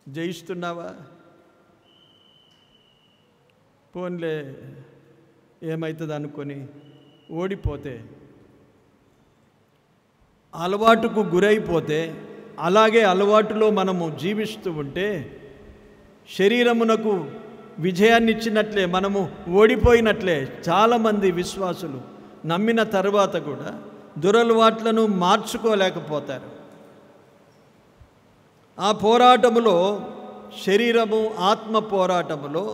S1: జయిస్తున్నావా? పోన్లే ఏమవుతుంది అనుకొని ఓడిపోతే, అలవాటుకు గురైపోతే, అలాగే అలవాటులో మనము జీవిస్తూ ఉంటే శరీరమునకు విజయాన్ని ఇచ్చినట్లే మనము ఓడిపోయినట్లే. చాలామంది విశ్వాసులు నమ్మిన తర్వాత కూడా దురలవాట్లను మార్చుకోలేకపోతారు. ఆ పోరాటములో, శరీరము ఆత్మ పోరాటములో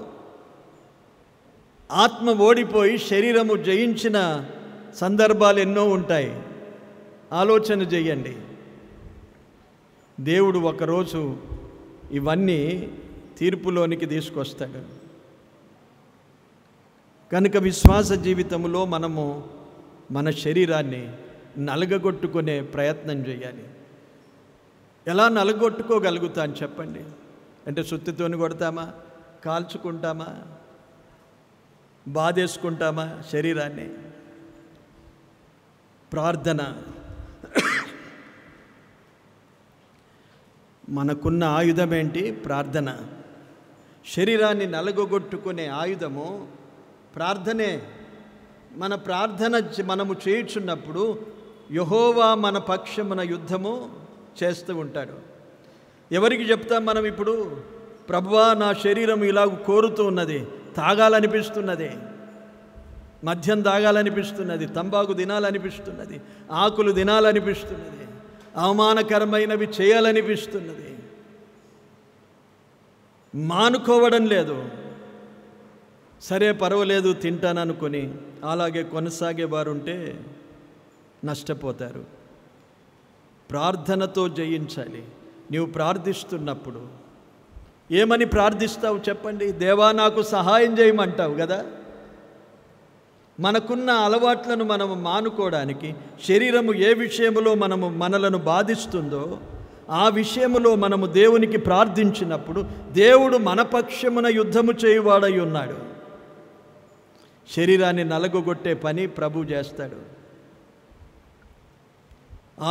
S1: ఆత్మ ఓడిపోయి శరీరము జయించిన సందర్భాలు ఎన్నో ఉంటాయి. ఆలోచన చెయ్యండి. దేవుడు ఒకరోజు ఇవన్నీ తీర్పులోనికి తీసుకొస్తాడు. కనుక విశ్వాస జీవితంలో మనము మన శరీరాన్ని నలగగొట్టుకునే ప్రయత్నం చేయాలి. ఎలా నలగొట్టుకోగలుగుతాను చెప్పండి? అంటే సుత్తితోని కొడతామా, కాల్చుకుంటామా, బాధేసుకుంటామా శరీరాన్ని? ప్రార్థన. మనకున్న ఆయుధం ఏంటి? ప్రార్థన. శరీరాన్ని నలగొట్టుకునే ఆయుధము ప్రార్థనే. మన ప్రార్థన మనము చేయుచున్నప్పుడు యెహోవా మన పక్షమున యుద్ధము చేస్తూ ఉంటాడు. ఎవరికి చెప్తాం మనం ఇప్పుడు? ప్రభువా, నా శరీరం ఇలా కోరుతూ ఉన్నది, తాగాలనిపిస్తున్నది, మద్యం తాగాలనిపిస్తున్నది, తంబాకు తినాలనిపిస్తున్నది, ఆకులు తినాలనిపిస్తున్నది, అవమానకరమైనవి చేయాలనిపిస్తున్నది, మానుకోవడం లేదు. సరే పర్వాలేదు తింటాననుకొని అలాగే కొనసాగేవారు ఉంటే నష్టపోతారు. ప్రార్థనతో జయించాలి. నీవు ప్రార్థిస్తున్నప్పుడు ఏమని ప్రార్థిస్తావు చెప్పండి? దేవా నాకు సహాయం చేయమంటావు కదా. మనకున్న అలవాట్లను మనము మానుకోవడానికి, శరీరము ఏ విషయములో మనలను బాధిస్తుందో ఆ విషయములో మనము దేవునికి ప్రార్థించినప్పుడు దేవుడు మన పక్షమున యుద్ధము చేయువాడై ఉన్నాడు. శరీరాన్ని నలగొట్టే పని ప్రభు చేస్తాడు.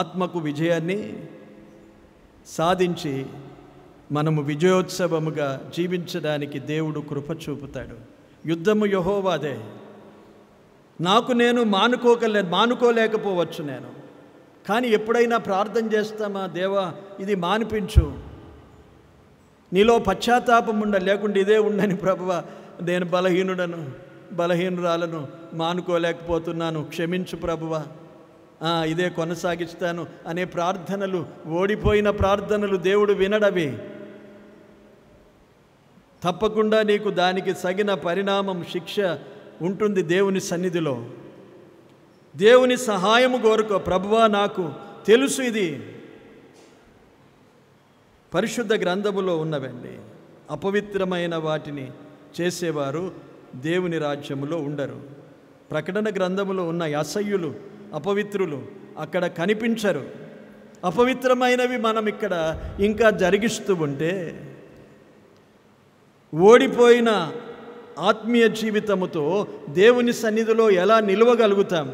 S1: ఆత్మకు విజయాన్ని సాధించి మనము విజయోత్సవముగా జీవించడానికి దేవుడు కృప చూపుతాడు. యుద్ధము యెహోవాదే. నేను మానుకోలేకపోవచ్చు నేను, కానీ ఎప్పుడైనా ప్రార్థన చేస్తామా? దేవా ఇది మానిపించు, నీలో పశ్చాత్తాపం లేకుండా ఇదే ఉండని ప్రభువా, నేను బలహీనురాలను, మానుకోలేకపోతున్నాను, క్షమించు ప్రభువా, ఇదే కొనసాగిస్తాను అనే ప్రార్థనలు, ఓడిపోయిన ప్రార్థనలు దేవుడు వినడవి. తప్పకుండా నీకు దానికి తగిన పరిణామం, శిక్ష ఉంటుంది దేవుని సన్నిధిలో. దేవుని సహాయము కోరుకో. ప్రభువా నాకు తెలుసు ఇది. పరిశుద్ధ గ్రంథములో ఉన్నవండి. అపవిత్రమైన వాటిని చేసేవారు దేవుని రాజ్యములో ఉండరు. ప్రకటన గ్రంథములో ఉన్న అసహ్యులు, అపవిత్రులు అక్కడ కనిపించరు. అపవిత్రమైనవి మనం ఇక్కడ ఇంకా జరిగిస్తూ ఉంటే ఓడిపోయిన ఆత్మీయ జీవితముతో దేవుని సన్నిధిలో ఎలా నిలవగలుగుతాం?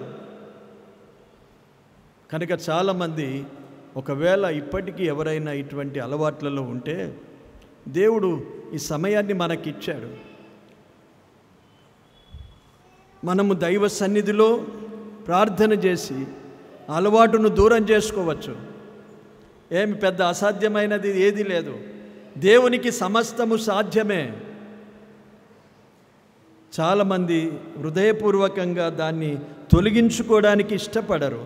S1: కనుక చాలామంది ఒకవేళ ఇప్పటికీ ఎవరైనా ఇటువంటి అలవాట్లలో ఉంటే దేవుడు ఈ సమయాన్ని మనకిచ్చాడు. మనము దైవ సన్నిధిలో ప్రార్థన చేసి అలవాటును దూరం చేసుకోవచ్చు. ఏమి పెద్ద అసాధ్యమైనది ఏది లేదు. దేవునికి సమస్తము సాధ్యమే. చాలామంది హృదయపూర్వకంగా దాన్ని తొలగించుకోవడానికి ఇష్టపడరు.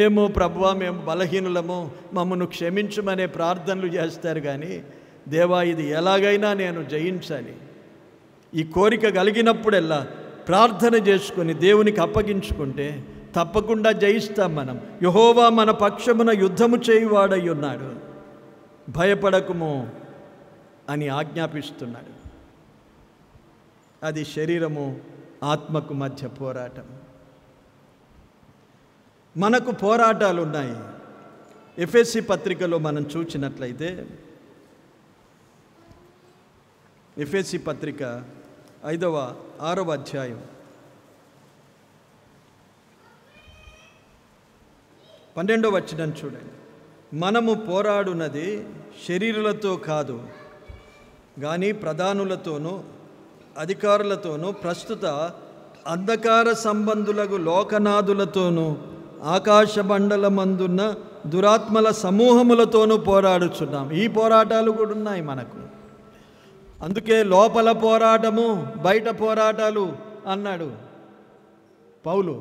S1: ఏమో ప్రభువా, మేము బలహీనులము, మమ్మను క్షమించమనే ప్రార్థనలు చేస్తారు. కానీ దేవా, ఇది ఎలాగైనా నేను జయించాలి, ఈ కోరిక కలిగినప్పుడల్లా ప్రార్థన చేసుకొని దేవునికి అప్పగించుకుంటే తప్పకుండా జయిస్తాం మనం. యెహోవా మన పక్షమున యుద్ధము చేయువాడై ఉన్నాడు, భయపడకుము అని ఆజ్ఞాపిస్తున్నాడు. అది శరీరము ఆత్మకు మధ్య పోరాటం. మనకు పోరాటాలు ఉన్నాయి. ఎఫెసీ పత్రికలో మనం చూసినట్లయితే, ఎఫెసీ పత్రిక 6వ అధ్యాయం 12వ వచనం చూడండి. మనము పోరాడునది శరీరులతో కాదు, కానీ ప్రధానులతోనూ అధికారులతోనూ ప్రస్తుత అంధకార సంబంధులకు లోకనాథులతోనూ ఆకాశ మండలమందున్న దురాత్మల సమూహములతోనూ పోరాడుచున్నాం. ఈ పోరాటాలు కూడా ఉన్నాయి మనకు. అందుకే లోపల పోరాటము, బయట పోరాటాలు అన్నాడు పౌలు.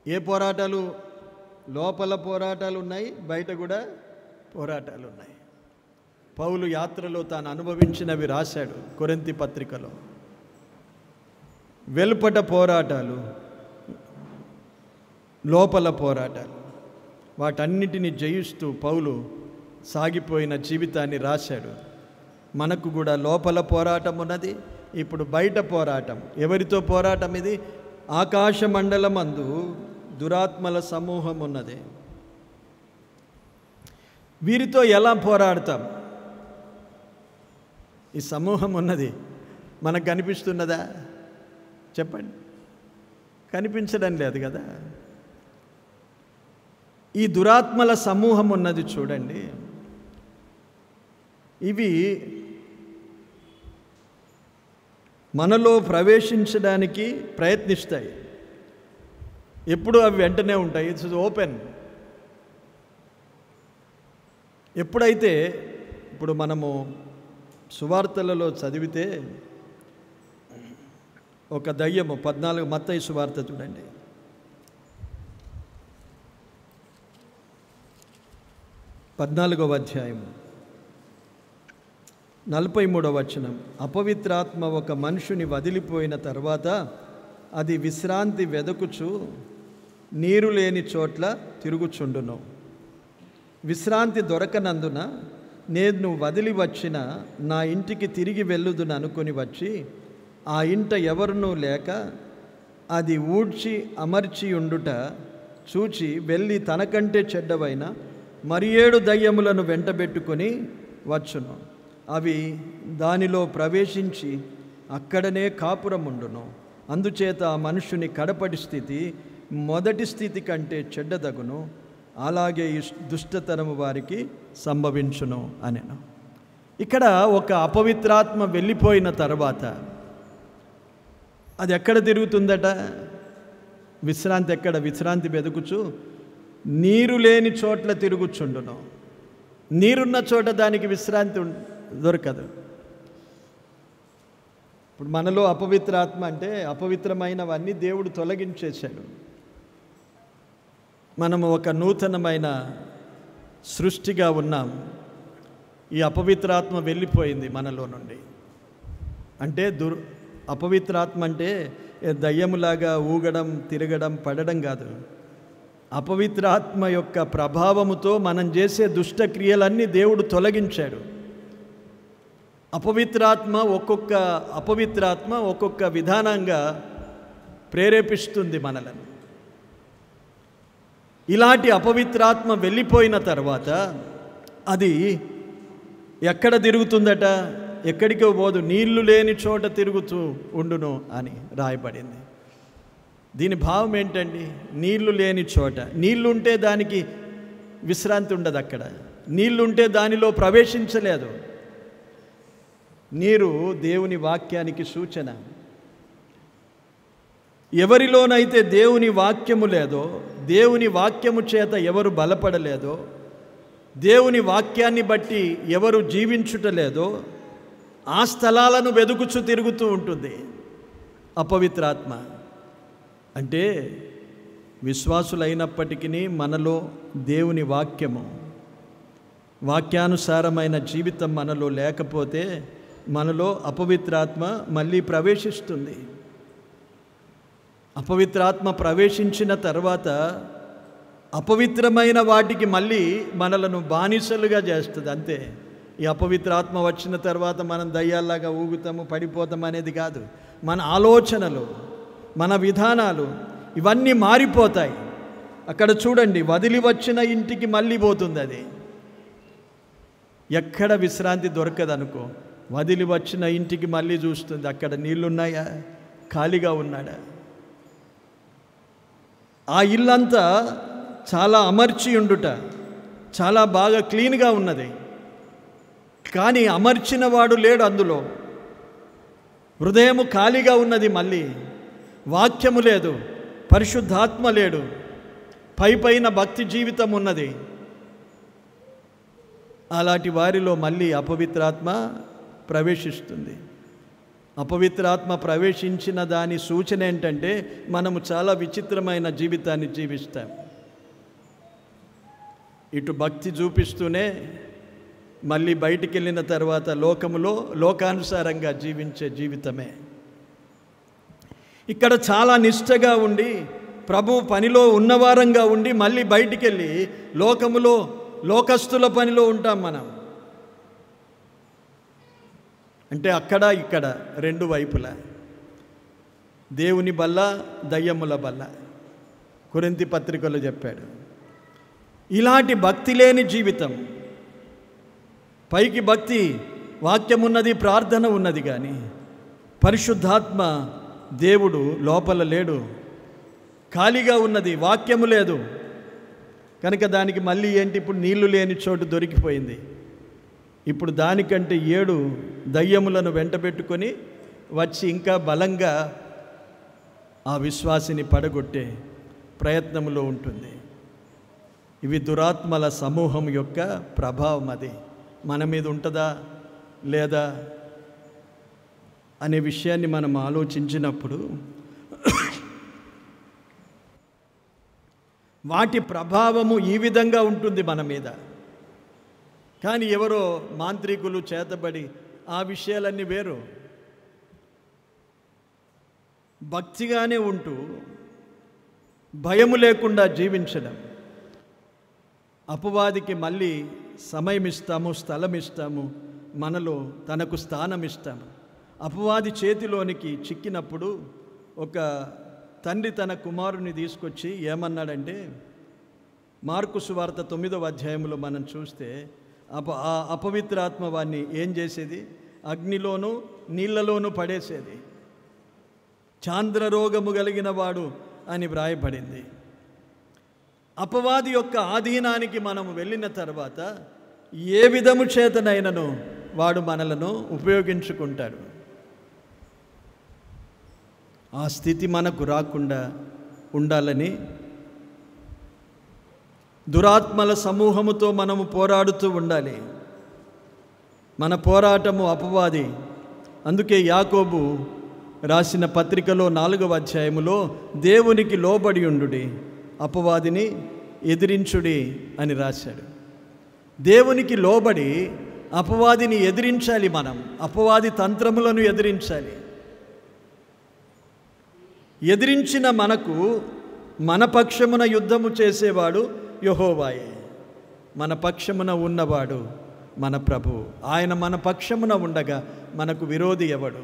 S1: ఏ పోరాటాలు? లోపల పోరాటాలు ఉన్నాయి, బయట కూడా పోరాటాలు ఉన్నాయి. పౌలు యాత్రలో తాను అనుభవించినవి రాశాడు కొరింథీ పత్రికలో. వెలుపట పోరాటాలు, లోపల పోరాటాలు, వాటన్నిటిని జయిస్తూ పౌలు సాగిపోయిన జీవితాన్ని రాశాడు. మనకు కూడా లోపల పోరాటం ఉన్నది, ఇప్పుడు బయట పోరాటం. ఎవరితో పోరాటం ఇది? ఆకాశ మండలమందు దురాత్మల సమూహం ఉన్నది. వీరితో ఎలా పోరాడతాం? ఈ సమూహం ఉన్నది మనకు కనిపిస్తున్నదా? చెప్పండి, కనిపించడం లేదు కదా. ఈ దురాత్మల సమూహం ఉన్నది చూడండి. ఇవి మనలో ప్రవేశించడానికి ప్రయత్నిస్తాయి. ఎప్పుడు అవి వెంటనే ఉంటాయి. It's open. ఎప్పుడైతే ఇప్పుడు మనము సువార్తలలో చదివితే ఒక దయ్యము 14 మత్తయి సువార్త చూడండి, 14వ అధ్యాయము 43వ వచనం. అపవిత్రాత్మ ఒక మనుషుని వదిలిపోయిన తర్వాత అది విశ్రాంతి వెదకుచు నీరు లేని చోట్ల తిరుగుచుండును. విశ్రాంతి దొరకనందున నేను వదిలి వచ్చిన నా ఇంటికి తిరిగి వెళ్ళుదును అనుకొని వచ్చి ఆ ఇంట ఎవరునూ లేక అది ఊడ్చి అమర్చి ఉండుట చూచి వెళ్ళి తనకంటే చెడ్డవైన మరి 7 దయ్యములను వెంటబెట్టుకొని వచ్చును. అవి దానిలో ప్రవేశించి అక్కడనే కాపురముండును. అందుచేత ఆ మనుషుని కడపటి స్థితి మొదటి స్థితి కంటే చెడ్డదగును. అలాగే ఈ దుష్టతనము వారికి సంభవించును అనెను. ఇక్కడ ఒక అపవిత్రాత్మ వెళ్ళిపోయిన తర్వాత అది ఎక్కడ తిరుగుతుందట? విశ్రాంతి ఎక్కడ? విశ్రాంతి వెదుకుచు నీరు లేని చోట్ల తిరుగుచుండును. నీరున్న చోట దానికి విశ్రాంతి దొరకదు. ఇప్పుడు మనలో అపవిత్రాత్మ అంటే అపవిత్రమైనవన్నీ దేవుడు తొలగించేశాడు. మనము ఒక నూతనమైన సృష్టిగా ఉన్నాం. ఈ అపవిత్రాత్మ వెళ్ళిపోయింది మనలో నుండి. అంటే అపవిత్రాత్మ అంటే దయ్యములాగా ఊగడం, తిరగడం, పడడం కాదు. అపవిత్రాత్మ యొక్క ప్రభావముతో మనం చేసే దుష్టక్రియలన్నీ దేవుడు తొలగించాడు. ఒక్కొక్క అపవిత్రాత్మ ఒక్కొక్క విధానంగా ప్రేరేపిస్తుంది మనలను. ఇలాంటి అపవిత్రాత్మ వెళ్ళిపోయిన తర్వాత అది ఎక్కడ తిరుగుతుందట? ఎక్కడికో పోదు, నీళ్లు లేని చోట తిరుగుతూ ఉండును అని రాయబడింది. దీని భావం ఏంటండి? నీళ్లు లేని చోట. నీళ్లుంటే దానికి విశ్రాంతి ఉండదు. అక్కడ నీళ్లుంటే దానిలో ప్రవేశించలేదు. నీరు దేవుని వాక్యానికి సూచన. ఎవరిలోనైతే దేవుని వాక్యము లేదో, దేవుని వాక్యము చేత ఎవరు బలపడలేదో, దేవుని వాక్యాన్ని బట్టి ఎవరు జీవించుటలేదో ఆ స్థలాలను వెదుకుచు తిరుగుతూ ఉంటుంది అపవిత్రాత్మ. అంటే విశ్వాసులైనప్పటికీ మనలో దేవుని వాక్యము, వాక్యానుసారమైన జీవితం మనలో లేకపోతే మనలో అపవిత్రాత్మ మళ్ళీ ప్రవేశిస్తుంది. అపవిత్రాత్మ ప్రవేశించిన తర్వాత అపవిత్రమైన వాటికి మళ్ళీ మనలను బానిసలుగా చేస్తుంది. అంతే. ఈ అపవిత్రాత్మ వచ్చిన తర్వాత మనం దయ్యాల్లాగా ఊగుతాము, పడిపోతాము అనేది కాదు. మన ఆలోచనలు, మన విధానాలు ఇవన్నీ మారిపోతాయి. అక్కడ చూడండి, వదిలి వచ్చిన ఇంటికి మళ్ళీ పోతుంది. అది ఎక్కడ విశ్రాంతి దొరకదనుకో, వదిలి వచ్చిన ఇంటికి మళ్ళీ చూస్తుంది. అక్కడ నీళ్లున్నాయా, ఖాళీగా ఉన్నాడా? ఆ ఇల్లంతా చాలా అమర్చి ఉండుట, చాలా బాగా క్లీన్గా ఉన్నది. కానీ అమర్చిన వాడు లేడు అందులో. హృదయము ఖాళీగా ఉన్నది. మళ్ళీ వాక్యము లేదు, పరిశుద్ధాత్మ లేడు, పైపైన భక్తి జీవితం ఉన్నది. అలాంటి వారిలో మళ్ళీ అపవిత్రాత్మ ప్రవేశిస్తుంది. అపవిత్రాత్మ ప్రవేశించిన దాని సూచన ఏంటంటే మనము చాలా విచిత్రమైన జీవితాన్ని జీవిస్తాం. ఇటు భక్తి చూపిస్తూనే మళ్ళీ బయటికి వెళ్ళిన తర్వాత లోకములో లోకానుసారంగా జీవించే జీవితమే. ఇక్కడ చాలా నిష్ఠగా ఉండి ప్రభు పనిలో ఉన్నవారంగా ఉండి మళ్ళీ బయటికి వెళ్ళి లోకములో లోకస్తుల పనిలో ఉంటాం మనం. అంటే అక్కడ ఇక్కడ రెండు వైపులా దేవుని బల్ల, దయ్యముల బల్ల. కొరింథీ పత్రికలో చెప్పాడు. ఇలాంటి భక్తి లేని జీవితం, పైకి భక్తి, వాక్యం ఉన్నది, ప్రార్థన ఉన్నది, కానీ పరిశుద్ధాత్మ దేవుడు లోపల లేడు, ఖాళీగా ఉన్నది, వాక్యము లేదు. కనుక దానికి మళ్ళీ ఏంటి? ఇప్పుడు నీళ్లు లేని చోటు దొరికిపోయింది. ఇప్పుడు దానికంటే 7 దయ్యములను వెంటబెట్టుకొని వచ్చి ఇంకా బలంగా ఆ విశ్వాసిని పడగొట్టే ప్రయత్నంలో ఉంటుంది. ఇవి దురాత్మల సమూహం యొక్క ప్రభావం. అది మన మీద ఉంటుందా లేదా అనే విషయాన్ని మనం ఆలోచించినప్పుడు వాటి ప్రభావము ఈ విధంగా ఉంటుంది మన మీద. కానీ ఎవరో మాంత్రికులు చేతబడి ఆ విషయాలన్నీ వేరు. భక్తిగానే ఉంటూ భయము లేకుండా జీవించడం. అపవాదికి మళ్ళీ సమయం ఇస్తాము, స్థలం ఇస్తాము, మనలో తనకు స్థానం ఇస్తాము. అపవాది చేతిలోనికి చిక్కినప్పుడు ఒక తండ్రి తన కుమారుని తీసుకొచ్చి ఏమన్నాడంటే, మార్కు సువార్త 9వ అధ్యాయంలో మనం చూస్తే ఆ అపవిత్రాత్మ వాడిని ఏం చేసేది? అగ్నిలోనూ నీళ్లలోనూ పడేసేది. చాంద్రరోగము కలిగిన వాడు అని వ్రాయబడింది. అపవాది యొక్క ఆధీనానికి మనము వెళ్ళిన తర్వాత ఏ విధము చేతనైనను వాడు మనలను ఉపయోగించుకుంటాడు. ఆ స్థితి మనకు రాకుండా ఉండాలని దురాత్మల సమూహముతో మనము పోరాడుతూ ఉండాలి. మన పోరాటము అపవాది. అందుకే యాకోబు రాసిన పత్రికలో 4వ అధ్యాయములో దేవునికి లోబడి ఉండుడి, అపవాదిని ఎదిరించుడి అని రాశాడు. దేవునికి లోబడి అపవాదిని ఎదిరించాలి. మనం అపవాది తంత్రములను ఎదిరించాలి. ఎదిరించిన మనకు మన పక్షమున యుద్ధము చేసేవాడు యెహోవాయే. మన పక్షమున ఉన్నవాడు మన ప్రభువు. ఆయన మన పక్షమున ఉండగా మనకు విరోధి ఎవడు?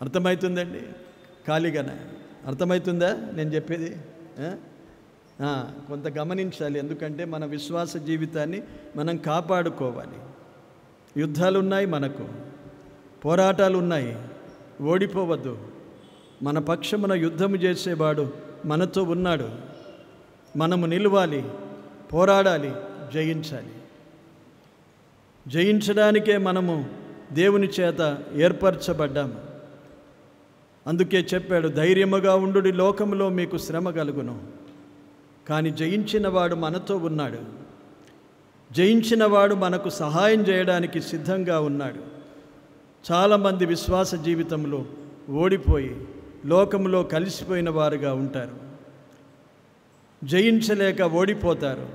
S1: అర్థమవుతుందండి? ఖాళీగానే అర్థమవుతుందా నేను చెప్పేది? కొంత గమనించాలి. ఎందుకంటే మన విశ్వాస జీవితాన్ని మనం కాపాడుకోవాలి. యుద్ధాలు ఉన్నాయి, మనకు పోరాటాలు ఉన్నాయి. ఓడిపోవద్దు. మన పక్షమున యుద్ధము చేసేవాడు మనతో ఉన్నాడు. మనము నిలవాలి, పోరాడాలి, జయించాలి. జయించడానికే మనము దేవుని చేత ఏర్పరచబడ్డాము. అందుకే చెప్పాడు, ధైర్యముగా ఉండు, లోకములో మీకు శ్రమ కలుగును, కానీ జయించినవాడు మనతో ఉన్నాడు. జయించినవాడు మనకు సహాయం చేయడానికి సిద్ధంగా ఉన్నాడు. చాలామంది విశ్వాస జీవితంలో ఓడిపోయి లోకంలో కలిసిపోయిన వారుగా ఉంటారు. జయించలేక ఓడిపోతారు.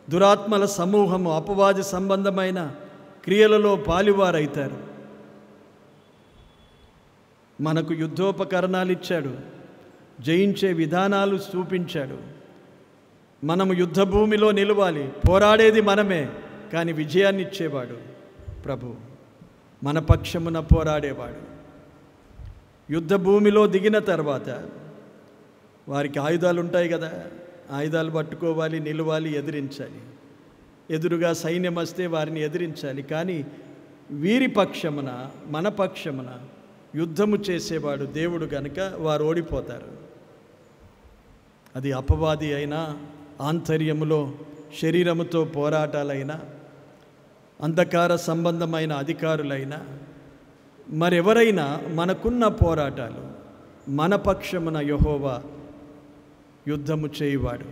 S1: దురాత్మల సమూహము, అపవాది సంబంధమైన క్రియలలో పాలివారైతారు. మనకు యుద్ధోపకరణాలు ఇచ్చాడు, జయించే విధానాలు చూపించాడు. మనము యుద్ధ భూమిలో నిలవాలి. పోరాడేది మనమే, కానీ విజయాన్ని ఇచ్చేవాడు ప్రభు, మన పక్షమున పోరాడేవాడు. యుద్ధ భూమిలో దిగిన తర్వాత వారికి ఆయుధాలు ఉంటాయి కదా, ఆయుధాలు పట్టుకోవాలి, నిలవాలి, ఎదిరించాలి. ఎదురుగా సైన్యం వస్తే వారిని ఎదిరించాలి. కానీ వీరి పక్షమున, మన పక్షమున యుద్ధము చేసేవాడు దేవుడు గనుక వారు ఓడిపోతారు. అది అపవాది అయినా, ఆంతర్యములో శరీరముతో పోరాటాలైనా, అంధకార సంబంధమైన అధికారులైనా, మరెవరైనా మనకున్న పోరాటాలు, మన పక్షమున యెహోవా యుద్ధము చేయువాడు.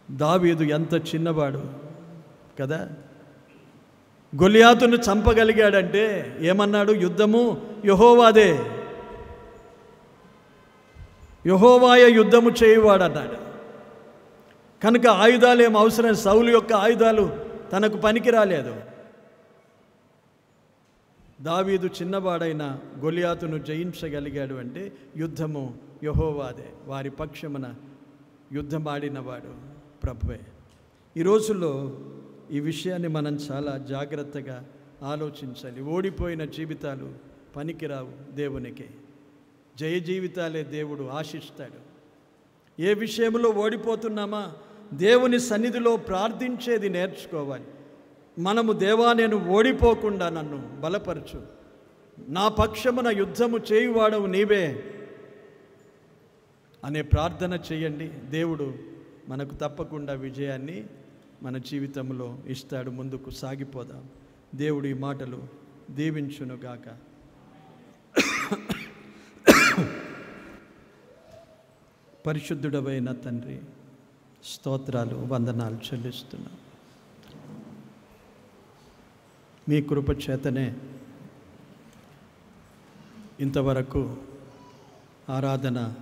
S1: దావీదు ఎంత చిన్నవాడు కదా, గొలియాతును చంపగలిగాడంటే ఏమన్నాడు? యుద్ధము యెహోవాదే, యెహోవాయ యుద్ధము చేయువాడన్నాడు. కనుక ఆయుధాలు ఏం అవసరం? సౌలు యొక్క ఆయుధాలు తనకు పనికి రాలేదు. దావీదు చిన్నవాడైన గొలియాతును జయించగలిగాడు అంటే యుద్ధము యెహోవాదే, వారి పక్షమున యుద్ధమాడినవాడు ప్రభువే. ఈ రోజుల్లో ఈ విషయాన్ని మనం చాలా జాగ్రత్తగా ఆలోచించాలి. ఓడిపోయిన జీవితాలు పనికిరావు దేవునికి. జయ జీవితాలే దేవుడు ఆశిస్తాడు. ఏ విషయంలో ఓడిపోతున్నామా, దేవుని సన్నిధిలో ప్రార్థించేది నేర్చుకోవాలి. మనము, దేవా నేను ఓడిపోకుండా నన్ను బలపరచు, నా పక్షమున యుద్ధము చేయువాడవు నీవే అనే ప్రార్థన చేయండి. దేవుడు మనకు తప్పకుండా విజయాన్ని మన జీవితంలో ఇస్తాడు. ముందుకు సాగిపోదాం. దేవుడు ఈ మాటలు దీవించునుగాక. పరిశుద్ధుడవైన తండ్రి, స్తోత్రాలు, వందనాలు చెల్లిస్తున్నాం. మీ కృప చేతనే ఇంతవరకు ఆరాధనలోనూ,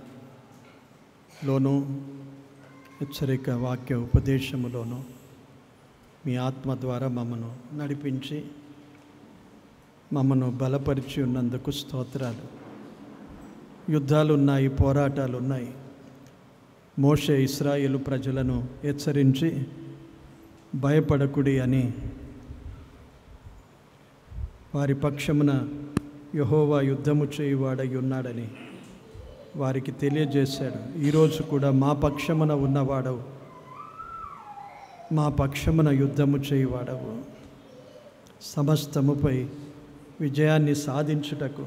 S1: హెచ్చరిక వాక్య ఉపదేశములోనూ మీ ఆత్మ ద్వారా మమ్మను నడిపించి మమ్మను బలపరిచి ఉన్నందుకు స్తోత్రాలు. యుద్ధాలు ఉన్నాయి, పోరాటాలు ఉన్నాయి. మోషే ఇశ్రాయేలు ప్రజలను హెచ్చరించి భయపడకుడి అని వారి పక్షమున యెహోవా యుద్ధము చేయువాడై ఉన్నాడని వారికి తెలియజేశాడు. ఈరోజు కూడా మా పక్షమున ఉన్నవాడవు, మా పక్షమున యుద్ధము చేయువాడవు, సమస్తముపై విజయాన్ని సాధించుటకు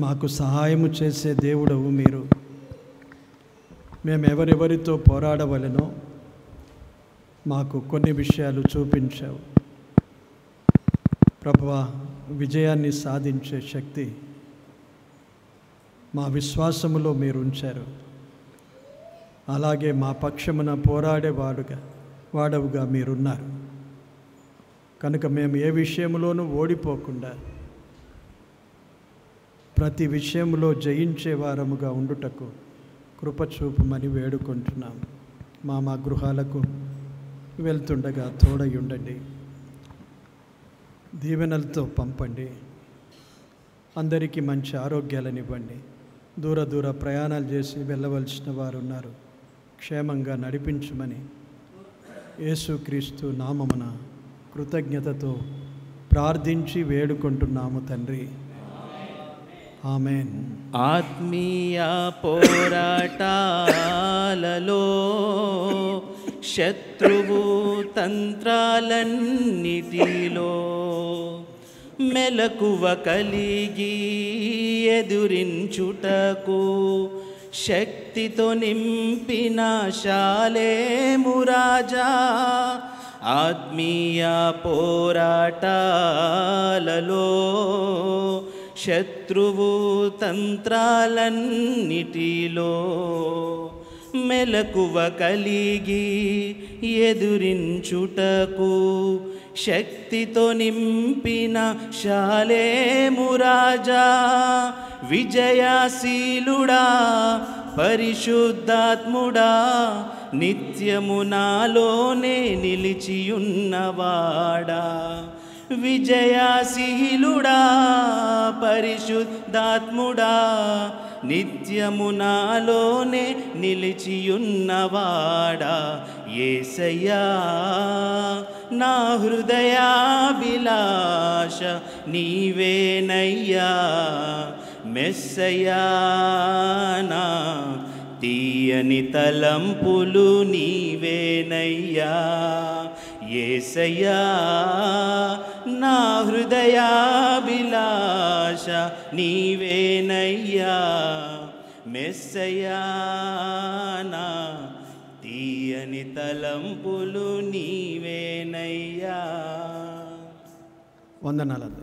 S1: మాకు సహాయము చేసే దేవుడవు మీరు. మేము ఎవరెవరితో పోరాడవలెనో మాకు కొన్ని విషయాలు చూపించావు ప్రభువా. విజయాన్ని సాధించే శక్తి మా విశ్వాసములో మీరు ఉంచారు. అలాగే మా పక్షమున వాడవుగా మీరున్నారు. కనుక మేము ఏ విషయంలోనూ ఓడిపోకుండా ప్రతి విషయంలో జయించే వారముగా ఉండుటకు కృపచూపమని వేడుకుంటున్నాం. మా గృహాలకు వెళ్తుండగా తోడై ఉండండి, దీవెనలతో పంపండి, అందరికీ మంచి ఆరోగ్యాలను ఇవ్వండి. దూర ప్రయాణాలు చేసి వెళ్ళవలసిన వారు ఉన్నారు, క్షేమంగా నడిపించమని యేసుక్రీస్తు నామమున కృతజ్ఞతతో ప్రార్థించి వేడుకుంటున్నాము తండ్రి. ఆమేన్.
S2: ఆత్మీయ పోరాటాలలో శత్రువు తంత్రాలన్నిటిలో మెలకువ కలిగి ఎదురించుటకు శక్తితో నింపిన శాలేము రాజా, ఆత్మీయ పోరాటాలలో శత్రువు తంత్రాలన్నిటిలో మెలకువ కలిగి ఎదురించుటకు శక్తితో నింపిన శాలేము రాజా, విజయశీలుడా పరిశుద్ధాత్ముడా, నిత్యము నాలోనే నిలిచియున్నవాడా, విజయశీలుడా పరిశుద్ధాత్ముడా, నిత్యము నాలోనే నిలిచియున్నవాడా, యేసయ్యా నా హృదయాభిలాష నీవేనయ్యా, మెస్సయ్యా నా తీయని తలంపులు నీవేనయ్యా, యేసయ్యా నా హృదయాభిలాష నీవేనయ్యా, మెస్సయ్యా నా తీయని తలంపులు నీవేనయ్యా.
S1: వందనాలు.